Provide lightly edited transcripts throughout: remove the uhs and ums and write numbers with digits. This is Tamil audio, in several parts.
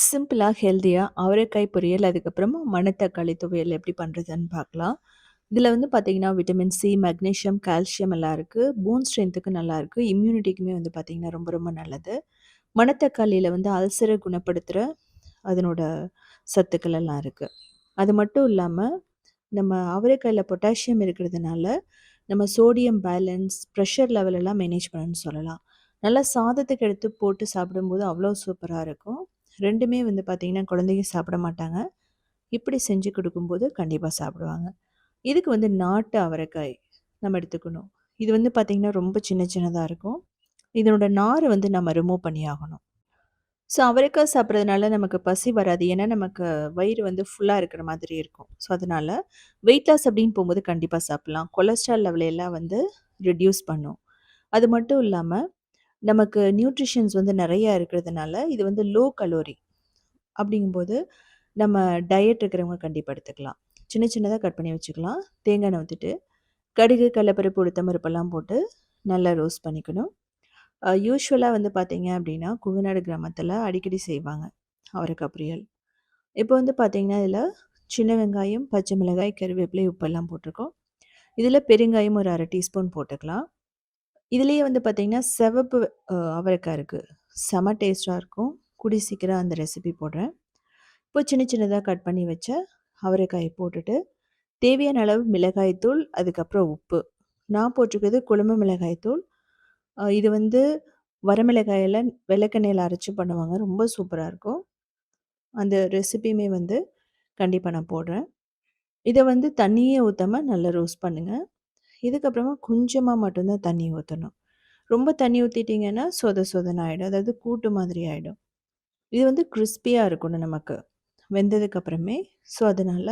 சிம்பிளா, ஹெல்தியா அவரைக்காய் பொரியல், அதுக்கப்புறமா மணத்தக்காளி துவையல் எப்படி பண்றதுன்னு பார்க்கலாம். இதில வந்து பார்த்தீங்கன்னா, விட்டமின் சி, மெக்னீசியம், கால்சியம் எல்லாம் இருக்கு. போன் ஸ்ட்ரென்த்துக்கு நல்லாயிருக்கு. இம்யூனிட்டிக்குமே வந்து பார்த்தீங்கன்னா, ரொம்ப ரொம்ப நல்லது. மணத்தக்காளியில வந்து அல்சர குணப்படுத்துற அதனோட சத்துக்கள் எல்லாம் இருக்கு. அது மட்டும் இல்லாம, நம்ம அவரைக்காயில பொட்டாசியம் இருக்கிறதுனால, நம்ம சோடியம் பேலன்ஸ், பிரஷர் லெவல் எல்லாம் மேனேஜ் பண்ணணும்னு சொல்லலாம். நல்லா சாதத்துக்கு எடுத்து போட்டு சாப்பிடும்போது அவ்வளோ சூப்பரா இருக்கும். 2மே வந்து பார்த்தீங்கன்னா, குழந்தைங்க சாப்பிட மாட்டாங்க. இப்படி செஞ்சு குடுக்கும்போது கண்டிப்பா சாப்பிடுவாங்க. இதுக்கு வந்து நாட்டு அவரைக்காய் நம்ம எடுத்துக்கணும். இது வந்து பார்த்தீங்கன்னா, ரொம்ப சின்ன சின்னதா இருக்கும். இதனோட நார வந்து நம்ம ரிமூவ் பண்ணி ஆகணும். ஸோ அவரைக்காய் சாப்பிட்றதுனால நமக்கு பசி வராது. ஏன்னா, நமக்கு வயிறு வந்து ஃபுல்லா இருக்கிற மாதிரி இருக்கும். ஸோ அதனால வெயிட் லாஸ் அப்படின்னு போம்போது கண்டிப்பா சாப்பிடலாம். கொலஸ்ட்ரால் லெவல் எல்லாம் வந்து ரெட்யூஸ் பண்ணும். அது மட்டும் இல்லாம, நமக்கு நியூட்ரிஷன்ஸ் வந்து நெறைய இருக்கிறதுனால, இது வந்து லோ கலோரி. அப்படிங்கும்போது, நம்ம டயட் இருக்கிறவங்க கண்டிப்பா எடுத்துக்கலாம். சின்ன சின்னதா கட் பண்ணி வச்சுக்கலாம். தேங்காய் எண்ணெய் ஊத்திட்டு, கடுகு, கடலப்பருப்பு, உளுத்தம் பருப்பெல்லாம் போட்டு நல்லா ரோஸ்ட் பண்ணிக்கணும். யூசுவலா வந்து பார்த்தீங்க அப்படின்னா, குங்குநாடு கிராமத்தில அடிக்கடி செய்வாங்க. அவரைக்காய் பொரியல். இப்போ வந்து பார்த்தீங்கன்னா, இதில சின்ன வெங்காயம், பச்சை மிளகாய், கருவேப்பிலை, உப்பெல்லாம் போட்டிருக்கோம். இதில பெருங்காயம் ஒரு 1/2 டீஸ்பூன் போட்டுக்கலாம். இதிலேயே வந்து பார்த்தீங்கன்னா, சிவப்பு அவரைக்காய் இருக்கு. செம டேஸ்ட்டா இருக்கும். கூடிய சீக்கிரம் அந்த ரெசிபி போடுறேன். இப்போ சின்ன சின்னதா கட் பண்ணி வச்ச அவரைக்காய போட்டுட்டு, தேவையான அளவு மிளகாய் தூள், அதுக்கப்புறம் உப்பு. நான் போட்டிருக்கிறது குழம்பு மிளகாய் தூள். இது வந்து வரமிளகாயில விளக்கெண்ணெயில அரைச்சு பண்ணுவாங்க. ரொம்ப சூப்பரா இருக்கும். அந்த ரெசிபியுமே வந்து கண்டிப்பா நான் போடுறேன். இத வந்து தண்ணியே ஊத்தாம நல்லா ரோஸ்ட் பண்ணுங்க. இதுக்கப்புறமா கொஞ்சமா மட்டும் தான் தண்ணி ஊத்தணும். ரொம்ப தண்ணி ஊத்திட்டீங்கன்னா, சொத சொதன்னு ஆயிடும். அதாவது கூட்டு மாதிரி ஆயிடும். இது வந்து கிரிஸ்பியா இருக்கணும் நமக்கு. வெந்ததுக்கு அப்புறமே. ஸோ, அதனால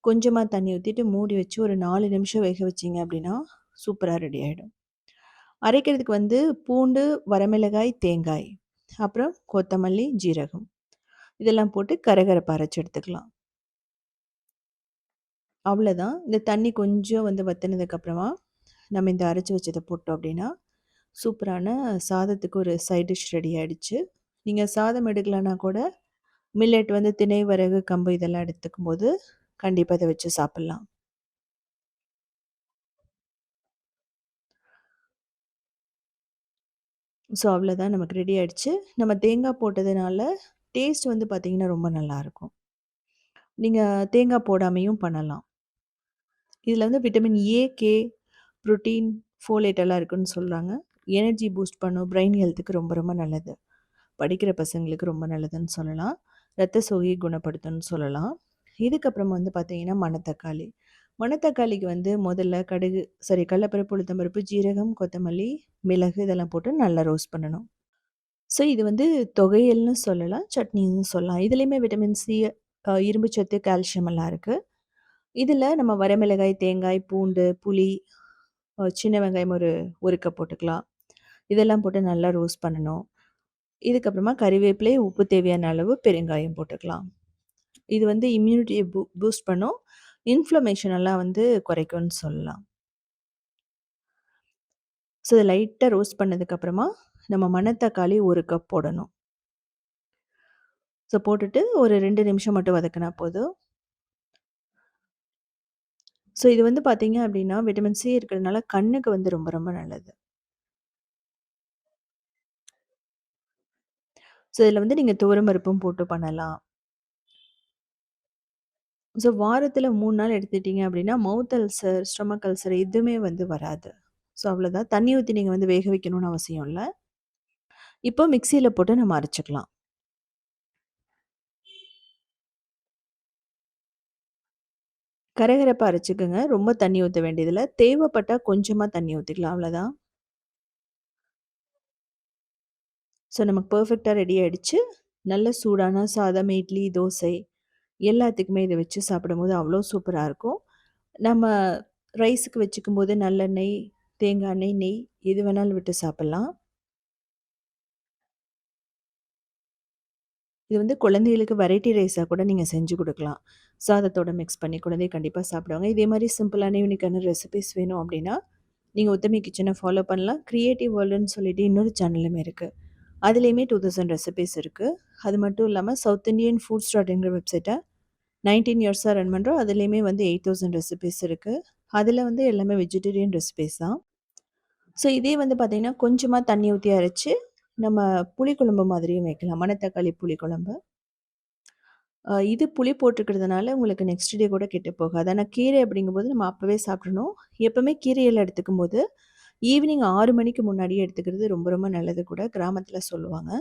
கொஞ்சமா தண்ணி ஊத்திட்டு மூடி வச்சு ஒரு 4 நிமிஷம் வேக வச்சீங்க அப்படின்னா, சூப்பரா ரெடி ஆயிடும். அரைக்கிறதுக்கு வந்து பூண்டு, வரமிளகாய், தேங்காய், அப்புறம் கொத்தமல்லி, ஜீரகம் இதெல்லாம் போட்டு கரகரப்பா அரைச்சு எடுத்துக்கலாம். அவ்வளோதான். இந்த தண்ணி கொஞ்சம் வந்து வத்துனதுக்கு அப்புறமா, நம்ம இந்த அரைச்சு வச்சத போட்டோம் அப்படின்னா, சூப்பரான சாதத்துக்கு ஒரு சைட் டிஷ் ரெடி ஆயிடுச்சு. நீங்க சாதம் எடுக்கலனா கூட, மில்லட் வந்து திணை, வரகு, கம்பு இதெல்லாம் எடுத்துக்கும்போது, கண்டிப்பா இத வச்சு சாப்பிடலாம். ஸோ அவ்வளோதான் நமக்கு ரெடி ஆயிடுச்சு. நம்ம தேங்காய் போட்டதுனால, டேஸ்ட் வந்து பார்த்தீங்கன்னா, ரொம்ப நல்லாயிருக்கும். நீங்க தேங்காய் போடாமயும் பண்ணலாம். இதில வந்து vitamin A, K, protein, folate எல்லாம் இருக்குன்னு சொல்றாங்க. எனர்ஜி பூஸ்ட் பண்ணும். பிரெயின் ஹெல்த்துக்கு ரொம்ப ரொம்ப நல்லது. படிக்கிற பசங்களுக்கு ரொம்ப நல்லதுன்னு சொல்லலாம். ரத்த சோகையை குணப்படுத்தும்னு சொல்லலாம். இதுக்கப்புறம் வந்து பார்த்தீங்கன்னா, மணத்தக்காளி. மணத்தக்காளிக்கு வந்து முதல்ல கடலப்பருப்பு, உளுத்தம்பருப்பு, ஜீரகம், கொத்தமல்லி, மிளகு இதெல்லாம் போட்டு நல்லா ரோஸ்ட் பண்ணணும். ஸோ இது வந்து தொகையல்னு சொல்லலாம், சட்னின்னு சொல்லலாம். இதுலயுமே விட்டமின் சி, இரும்பு சத்து, கால்சியம் எல்லாம் இருக்கு. இதில நம்ம வரமிளகாய், தேங்காய், பூண்டு, புளி, சின்ன வெங்காயம் ஒரு 1 கப் போட்டுக்கலாம். இதெல்லாம் போட்டு நல்லா ரோஸ்ட் பண்ணணும். இதுக்கப்புறமா கறிவேப்பிலை, உப்பு தேவையான அளவு, பெருங்காயம் போட்டுக்கலாம். இது வந்து இம்யூனிட்டிய பூஸ்ட் பண்ணும். இன்ஃப்ளமேஷன் எல்லாம் வந்து குறைக்கும்னு சொல்லலாம். ஸோ இத லைட்டா ரோஸ்ட் பண்ணதுக்கப்புறமா, நம்ம மணத்தக்காளி 1 கப் போடணும். ஸோ போட்டுட்டு ஒரு 2 நிமிஷம் மட்டும் வதக்குனா போதும். ஸோ இது வந்து பார்த்தீங்க அப்டின்னா, விட்டமின் சி இருக்கிறதுனால கண்ணுக்கு வந்து ரொம்ப ரொம்ப நல்லது. ஸோ இதில வந்து நீங்க துவரம் பருப்பும் போட்டு பண்ணலாம். ஸோ வாரத்தில 3 நாள் எடுத்துட்டீங்க அப்டின்னா, மவுத் அல்சர், ஸ்டொமக் அல்சர் எதுவுமே வந்து வராது. ஸோ அவ்வளோதான். தண்ணி ஊத்தி நீங்க வந்து வேக வைக்கணும்னு அவசியம் இல்ல. இப்போ மிக்ஸியில போட்டு நம்ம அரைச்சுக்கலாம். கரகரப்பா அரைச்சுக்கங்க. ரொம்ப தண்ணி ஊத்த வேண்டியதில்ல. தேவைப்பட்டா கொஞ்சமா தண்ணி ஊத்திக்கலாம். அவ்வளோதான். ஸோ நமக்கு பெர்ஃபெக்ட்டா ரெடி ஆயிடுச்சு. நல்ல சூடான சாதம், இட்லி, தோசை எல்லாத்துக்குமே இத வச்சு சாப்பிடும்போது அவ்வளோ சூப்பரா இருக்கும். நம்ம ரைஸுக்கு வச்சுக்கும்போது நல்லெண்ணெய், தேங்காய் எண்ணெய், நெய் எது வேணாலும் விட்டு சாப்பிடலாம். இது வந்து குழந்தைகளுக்கு வெரைட்டி ரைஸா கூட நீங்க செஞ்சு குடுக்கலாம். சாதத்தோட மிக்ஸ் பண்ணி குழந்தை கண்டிப்பா சாப்பிடுவாங்க. இதே மாரி சிம்பிளான யூனிக்கான ரெசிபீஸ் வேணும் அப்டின்னா, நீங்க உத்தமி கிச்சன ஃபாலோ பண்ணலாம். கிரியேட்டிவ் வேர்ல்டுன்னு சொல்லிட்டு இன்னொரு சேனலுமே இருக்கு. அதுலயுமே 2000 ரெசிபீஸ் இருக்கு. அது மட்டும் இல்லாம சவுத் இண்டியன் ஃபுட்ஸ் டாட்ங்கிற வெப்சைட்ட 19 இயர்ஸா ரன் பண்றோம். அதுலயுமே வந்து 8000 ரெசிபீஸ் இருக்கு. அதுல வந்து எல்லாமே வெஜிடேரியன் ரெசிபீஸ் தான். ஸோ இதே வந்து பார்த்தீங்கன்னா, கொஞ்சமா தண்ணி ஊத்தி அரைச்சு, நம்ம புளிக்குழம்பு மாதிரியும் வைக்கலாம். மணத்தக்காளி புளிக்குழம்பு. இது புளி போட்டுக்கிறதுனால உங்களுக்கு நெக்ஸ்ட் டே கூட கெட்டு போகாது. ஆனா கீரை அப்படிங்கும்போது நம்ம அப்பவே சாப்பிட்றணும். எப்பவுமே கீரைகள் எடுத்துக்கும்போது, ஈவினிங் 6 மணிக்கு முன்னாடியே எடுத்துக்கிறது ரொம்ப ரொம்ப நல்லது கூட கிராமத்தில சொல்லுவாங்க.